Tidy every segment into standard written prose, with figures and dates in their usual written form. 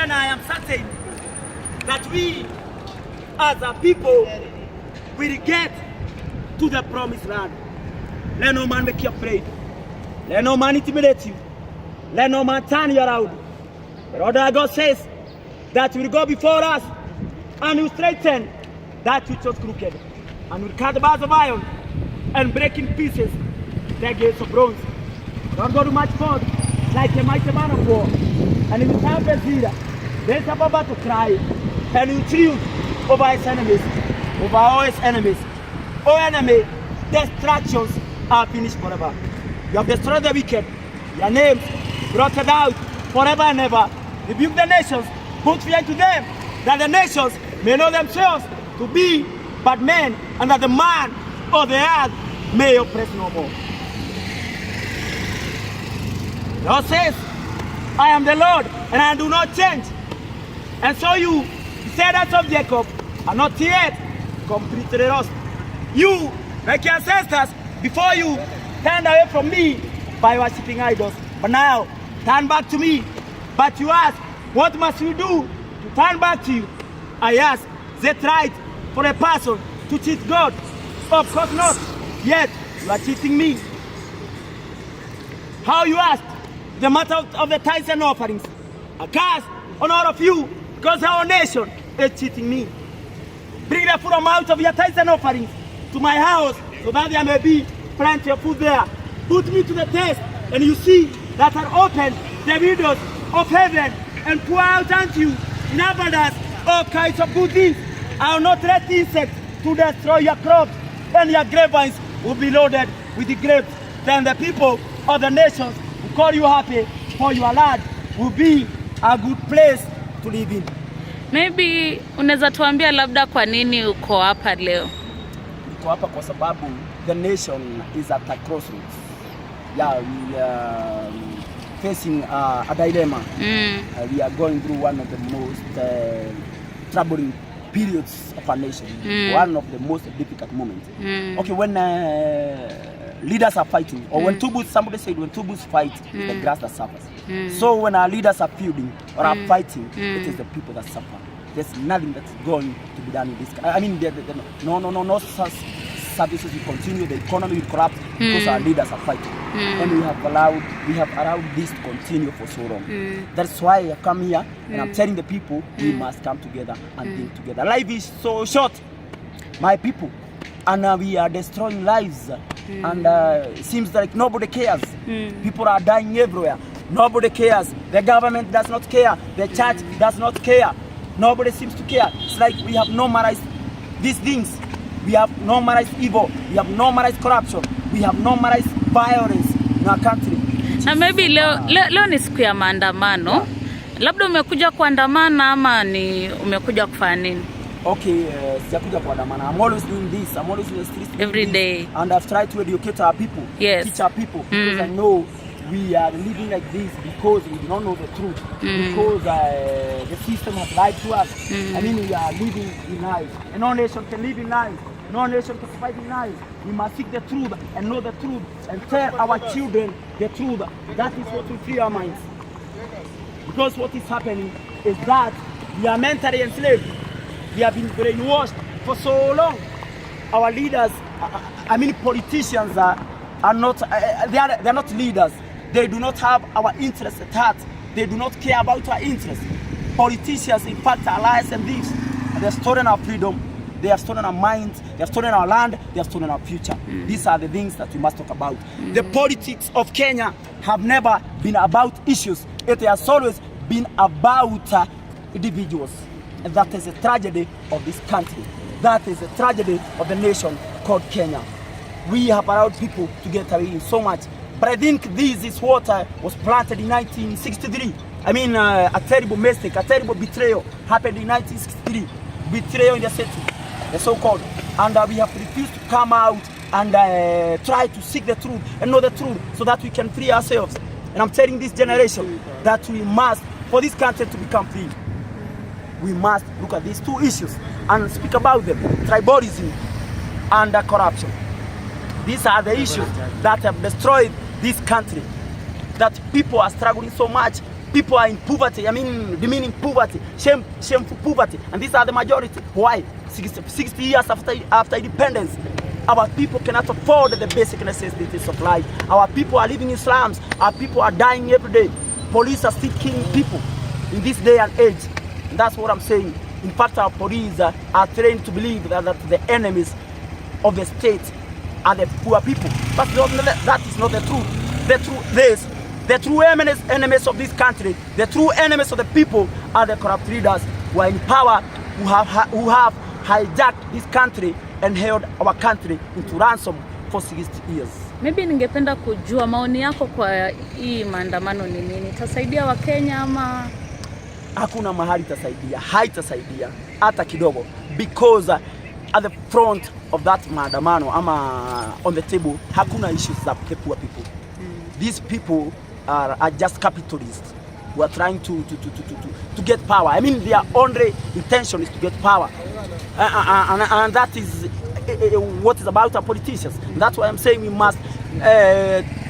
and I am certain that we as a people will get to the promised land. Let no man make you afraid. Let no man intimidate you. Let no man turn you around. The Lord our God says that will go before us and will straighten that which was crooked, and will cut the bars of iron and break in pieces the gates of bronze. The Lord God will march forth like a mighty man of war, and he will stand as leader. There is a Baba to cry, and he will triumph over his enemies, over all his enemies. O enemy, distractions are finished forever. You have destroyed the wicked, your names blotted out forever and ever. Rebuke the nations, put fear to them, that the nations may know themselves to be but men, and that the man of the earth may oppress no more. The Lord says, I am the Lord, and I do not change. And so you, descendants of Jacob, are not yet completely lost. You, like your ancestors, before you turned away from me by worshipping idols. But now, turn back to me. But you ask, what must we do to turn back to you? I ask, is it right for a person to cheat God? Of course not. Yet, you are cheating me. How you ask? The matter of the tithes and offerings. A curse on all of you, because our nation is cheating me. Bring the full amount of your tithes and offerings to my house, so that there may be plenty of food there. Put me to the test, and you see that I open the windows of heaven and pour out unto you in abundance all kinds of good things. I will not let insects to destroy your crops, and your grapevines will be loaded with the grapes. Then the people of the nations will call you happy, for your land will be a good place to live in. Maybe unaweza tuambia labda kwa nini uko hapa leo? Niko hapa kwa sababu the nation is at a crossroads. Yeah, we are facing a dilemma. We are going through one of the most troubling periods of our nation. One of the most difficult moments. Okay, when leaders are fighting, or when somebody said when two bulls fight, it's the grass that suffers. So when our leaders are feuding or are fighting, it is the people that suffer. There's nothing that's going to be done in this. I mean, no services will continue, the economy will collapse because our leaders are fighting. And we have allowed this to continue for so long. That's why I come here and I'm telling the people we must come together and think together. Life is so short, my people, and we are destroying lives. And it seems like nobody cares. People are dying everywhere. Nobody cares. The government does not care. The church does not care. Nobody seems to care. It's like we have normalized these things. We have normalized evil. We have normalized corruption. We have normalized violence in our country. Na maybe leo ni siku ya maandamano. Yeah. Labda umekuja kuandamana ama ni umekuja kufanya nini? Okay, sijakuja kuandamana. I'm always doing this. I'm always in the streets every day. And I've tried to educate our people. Yes. Teach our people. Because I know we are living like this because we do not know the truth. Because the system has lied to us. I mean, we are living in lies. And no nation can live in lies. No nation can survive in lies. We must seek the truth and know the truth and tell our children the truth. That is what will free our minds. Because what is happening is that we are mentally enslaved. We have been brainwashed for so long. Our leaders, I mean politicians, are not. They are not leaders. They do not have our interests at heart. They do not care about our interests. Politicians, in fact, are liars and thieves. They have stolen our freedom. They have stolen our minds. They have stolen our land. They have stolen our future. These are the things that we must talk about. The politics of Kenya have never been about issues. It has always been about individuals. And that is a tragedy of this country. That is a tragedy of the nation called Kenya. We have allowed people to get away in so much. But I think this is what was planted in 1963. I mean, a terrible mistake, a terrible betrayal happened in 1963. Betrayal in the city, the so-called. And we have refused to come out and try to seek the truth and know the truth so that we can free ourselves. And I'm telling this generation that we must, for this country to become free, we must look at these two issues and speak about them: tribalism and corruption. These are the issues that have destroyed this country, that people are struggling so much People are in poverty, I mean demeaning poverty, shameful poverty, and these are the majority. Why? 60 years after independence, our people cannot afford the basic necessities of life. Our people are living in slums, our people are dying every day. Police are still killing people in this day and age. And that's what I'm saying. In fact, our police are trained to believe that the enemies of the state are the poor people. But that is not the truth. The true enemies of this country, the true enemies of the people are the corrupt leaders who are in power, who have hijacked this country and held our country into ransom for 60 years. Maybe ningependa kujua maoni yako kwa hii maandamano ni nini? Itasaidia Wakenya ama? Hakuna mahali itasaidia, haitasaidia hata kidogo, because at the front of that maandamano ama on the table hakuna issues za the poor people. These people are just capitalists who are trying to get power. I mean, their only intention is to get power, and that is what is about our politicians. That's why I'm saying we must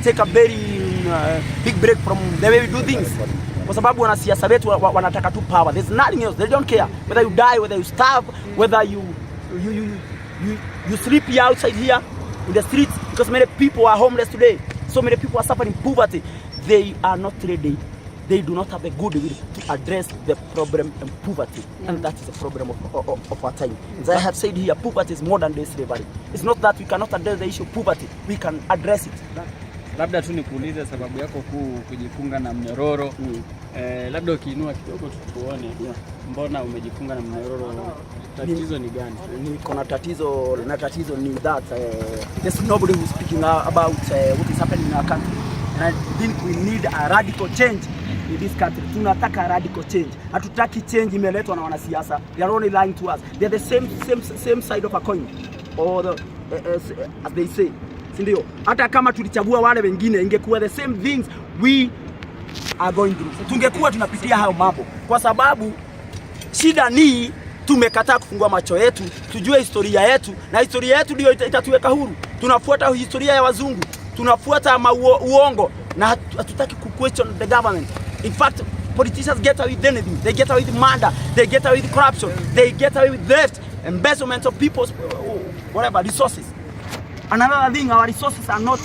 take a very big break from the way we do things. Kwa sababu wanasiasa wetu wanataka tu power. There's nothing else. They don't care whether you die, whether you starve, whether you sleep here outside here in the streets, because many people are homeless today. So many people are suffering poverty. They are not ready. They do not have a good will to address the problem of poverty, and that is the problem of our time. As I have said here, poverty is modern day slavery. It's not that we cannot address the issue of poverty. We can address it. Labda tu nikuulize sababu yako kujifunga na mnyororo. Labda ukiinua kidogo tuone. Mbona umejifunga na mnyororo? Tatizo ni gani? Niko na tatizo ni that there's nobody who's speaking about what is happening in our country. And I think we need a radical change in this country. Tunataka radical change. Hatutaki change imeletwa na wanasiasa. They are only lying to us. They are the same side of a coin, or the, as they say. Sindio? Hata kama tulichagua wale wengine ingekuwa the same things we are going through. Tungekuwa tunapitia hayo mambo. Kwa sababu shida ni tumekataa kufungua macho yetu, tujue historia yetu, na historia yetu ndio itatuweka huru. Tunafuata historia ya wazungu, tunafuata uongo, na hatutaki question the government. In fact, politicians get away with anything. They get away with murder, they get away with corruption, they get away with theft, embezzlement of people's whatever resources. Another thing, our resources are not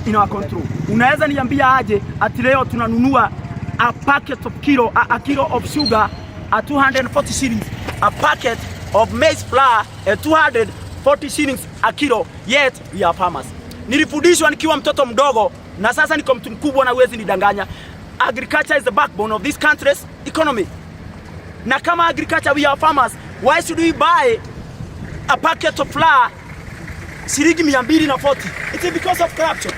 in our control. Unaweza niambia aje ati leo tunanunua a packet of a kilo of sugar at 240 shillings, a packet of maize flour at 240 shillings a kilo, yet we are farmers. Nilifundishwa nikiwa mtoto mdogo na sasa niko mtu mkubwa na uwezi nidanganya. Agriculture is the backbone of this country's economy. Na kama agriculture we are farmers, why should we buy a packet of flour shilingi 240? It is because of corruption.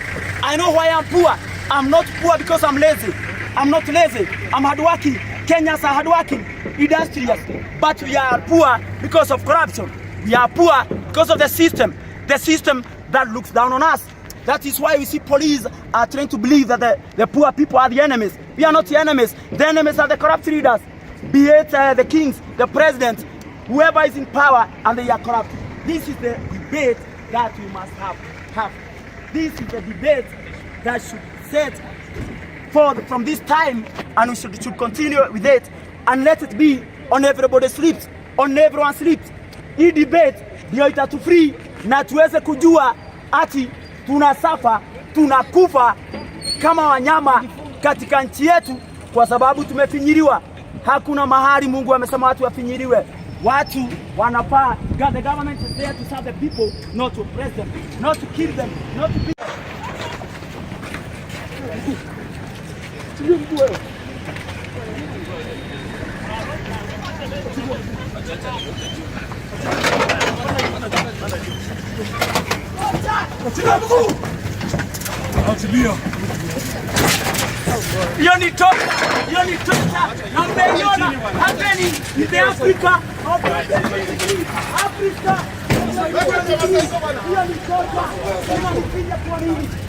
I know why I'm poor. I'm not poor because I'm lazy. I'm not lazy. I'm hardworking. Kenyans are hardworking, industrious. But we are poor because of corruption. We are poor because of the system that looks down on us. That is why we see police are trying to believe that the poor people are the enemies. We are not the enemies. The enemies are the corrupt leaders. Be it the kings, the president, whoever is in power, and they are corrupt. This is the debate that we must have. This is the debate that should set forth from this time, and we should continue with it, and let it be on everybody's lips, on everyone's lips. Hii debate ndio itatufree na tuweze kujua ati tunasafa, tunakufa kama wanyama katika nchi yetu kwa sababu tumefinyiliwa. Hakuna mahali Mungu amesema watu wafinyiliwe. Watu wanafaa, the government is there to serve the people, not to oppress them, not to kill them, not to be... Yoni tota na mmeiona hapeni ni the Africa of Africa.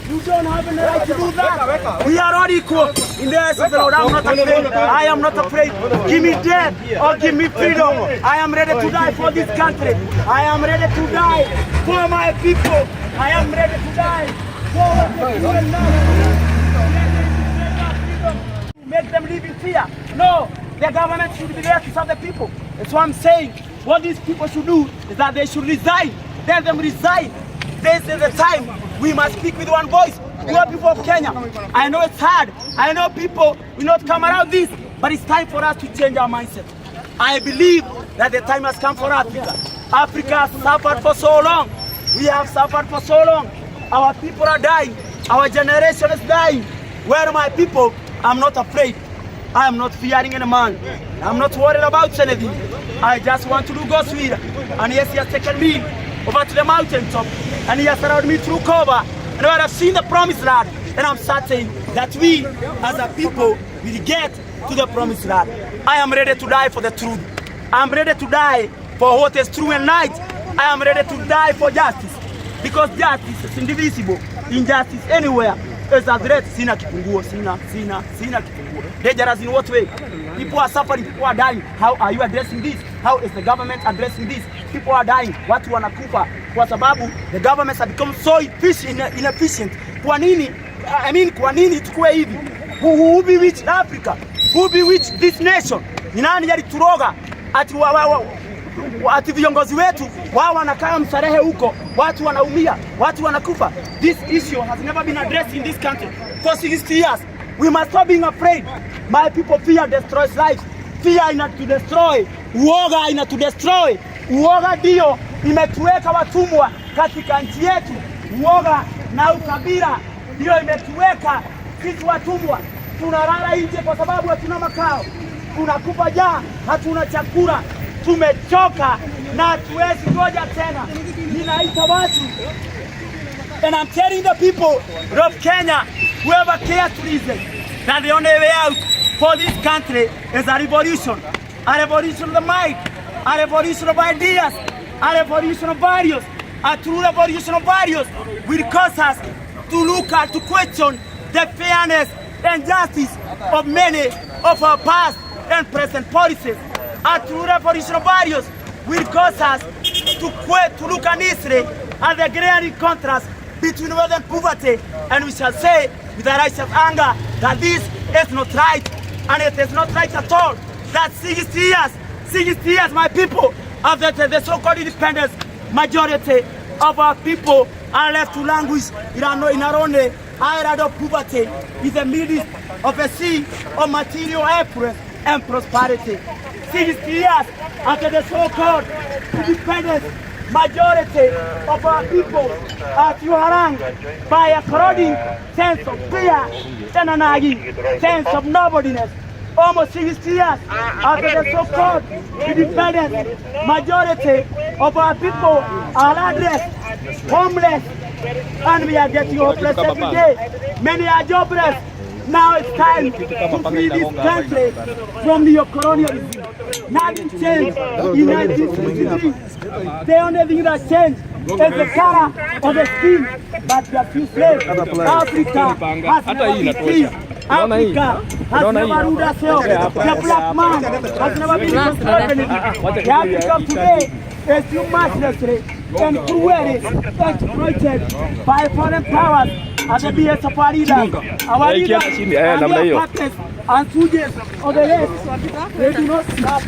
You don't have any right to do that. We are all equal in the eyes of the Lord. I'm not afraid. I am not afraid. Give me death or give me freedom. I am ready to die for this country. I am ready to die for my people. I am ready to die for the people. make them live in fear. No, the government should be there to serve the people. That's what I'm saying. What these people should do is that they should resign. Let them resign. This is the time we must speak with one voice. We are people of Kenya. I know it's hard. I know people will not come around this, but it's time for us to change our mindset. I believe that the time has come for Africa. Africa has suffered for so long. We have suffered for so long. Our people are dying. Our generation is dying. Where are my people? I'm not afraid. I am not fearing any man. I'm not worried about anything. I just want to do God's will. And yes, He has taken me over to the mountaintop. And He has surrounded me through cover. And I have seen the promised land. And I'm certain that we, as a people, will get to the promised land. I am ready to die for the truth. I am ready to die for what is true and right. I am ready to die for justice. Because justice is indivisible. Injustice anywhere is a threat. Sina kipunguo, sina kipunguo. Dangerous in what way? People are suffering, people are dying. How are you addressing this? How is the government addressing this? People are dying. Watu wanakufa kwa sababu the government has become so inefficient. Kwa nini tukue hivi? Who bewitched Africa? Who bewitched this nation? Ni nani alituroga ati viongozi wetu wao wanakaa msarehe huko, watu wanaumia, watu wanakufa. This issue has never been addressed in this country for 60 years. We must stop being afraid. My people, fear destroys lives. Fear ina to destroy. Uoga ina to destroy. Uoga ndio imetuweka watumwa katika nchi yetu. Uoga na ukabila ndio imetuweka sisi watumwa. Tunalala nje kwa sababu hatuna makao. Tunakufa njaa, hatuna chakula. Tumechoka na hatuwezi ngoja tena. Ninaita watu, and I'm telling the people of Kenya, whoever cares to listen, that the only way out for this country is a revolution. A revolution of the mind, a revolution of ideas, a revolution of values. A true revolution of values will cause us to look at, to question the fairness and justice of many of our past and present policies. A true revolution of values will cause us to look at history and the glaring contrast between wealth and poverty, and we shall say with a righteous anger that this is not right, and it is not right at all. That 60 years, my people, after the so-called independence, majority of our people are left to languish in our own island of poverty, in the midst of a sea of material opulence and prosperity. 60 years after the so-called independence, majority of our people are haranged by a corroding sense of fear and a nagging sense of nobodiness. Almost 60 years after the so-called independence, majority of our people are addressed, homeless, and we are getting hopeless every day. Many are jobless. Now it's time to free this country from the colonialism. Nothing changed in 1963. The only thing that changed is the color of the skin, but we are few slaves. Africa has never been free. Africa has never ruled herself. The black man has never been controlled. The Africa of today is too much necessary and cruelly exploited by foreign powers at the behest of our leaders. Our leaders and their partners and soldiers of the left, they do not stop.